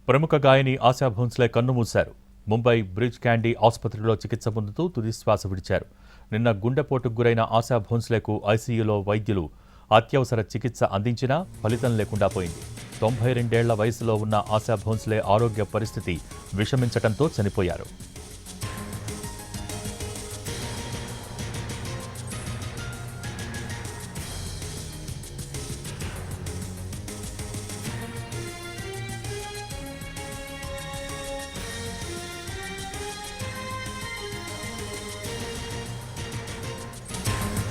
ప్రముఖ గాయని ఆశా భోన్స్లే కన్నుమూశారు. ముంబై బ్రిడ్జ్ క్యాండీ ఆసుపత్రిలో చికిత్స పొందుతూ తుదిశ్వాస విడిచారు. నిన్న గుండెపోటుకు గురైన ఆశా భోన్స్లేకు ఐసీయూలో వైద్యులు అత్యవసర చికిత్స అందించినా ఫలితం లేకుండా పోయింది. 92 ఏళ్ల వయసులో ఉన్న ఆశా భోన్స్లే ఆరోగ్య పరిస్థితి విషమించడంతో చనిపోయారు.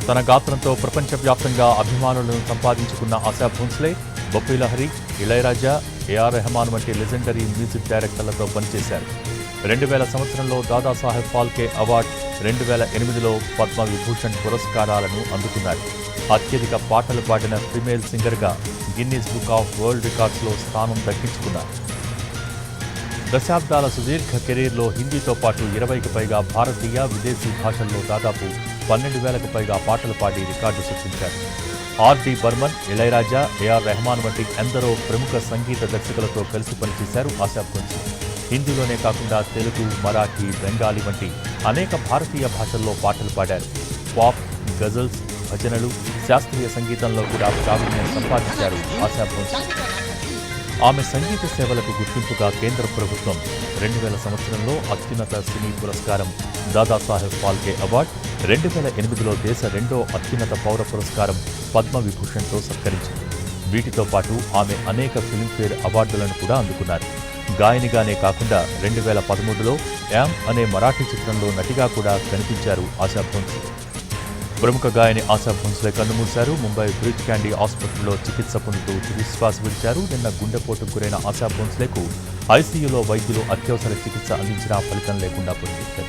తన గాత్రంతో ప్రపంచవ్యాప్తంగా అభిమానులను సంపాదించుకున్న ఆశా భోన్స్లే బొప్పి లహరి, ఇళయరాజా, ఏఆర్ రెహమాన్ వంటి లెజెండరీ మ్యూజిక్ డైరెక్టర్లతో పనిచేశారు. 2000 సంవత్సరంలో దాదాసాహెబ్ ఫాల్కే అవార్డు, 2008లో పద్మ విభూషణ్ పురస్కారాలను అందుకున్నారు. అత్యధిక పాటలు పాడిన ఫిమేల్ సింగర్గా గిన్నీస్ బుక్ ఆఫ్ వరల్డ్ రికార్డ్స్లో స్థానం దక్కించుకున్నారు. దశాబ్దాల సుదీర్ఘ కెరీర్లో హిందీతో పాటు 20కి పైగా భారతీయ, విదేశీ భాషల్లో దాదాపు 12,000కు పైగా పాటలు పాడి రికార్డు సృష్టించారు. ఆర్డి బర్మన్, ఇళయరాజా, ఏఆర్ రెహమాన్ వంటి ఎందరో ప్రముఖ సంగీత దర్శకులతో కలిసి పనిచేశారు ఆశా భోన్స్లే. హిందీలోనే కాకుండా తెలుగు, మరాఠీ, బెంగాలీ వంటి అనేక భారతీయ భాషల్లో పాటలు పాడారు. పాప్, గజల్స్, భజనలు, శాస్త్రీయ సంగీతంలో కూడా ప్రావీణ్యం సంపాదించారు ఆశా భోన్స్లే. ఆమె సంగీత సేవలకు గుర్తింపుగా కేంద్ర ప్రభుత్వం 2000 సంవత్సరంలో అత్యున్నత సినీ పురస్కారం దాదాసాహెబ్ ఫాల్కే అవార్డు, 2008లో దేశ రెండో అత్యున్నత పౌర పురస్కారం పద్మ విభూషణ్తో సత్కరించింది. వీటితో పాటు ఆమె అనేక ఫిల్మ్ఫేర్ అవార్డులను కూడా అందుకున్నారు. గాయనిగానే కాకుండా 2013లో యామ్ అనే మరాఠీ చిత్రంలో నటిగా కూడా కనిపించారు ఆశా భోన్స్లే. ప్రముఖ గాయని ఆశా భోన్స్లే కన్నుమూశారు. ముంబై బ్రిడ్జ్ క్యాండీ ఆసుపత్రిలో చికిత్స పొందుతూ తుదిశ్వాస విడిచారు. నిన్న గుండెపోటుకు గురైన ఆశా భోన్స్లేకు ఐసీయూలో వైద్యులు అత్యవసర చికిత్స అందించినా ఫలితం లేకుండా పోయింది.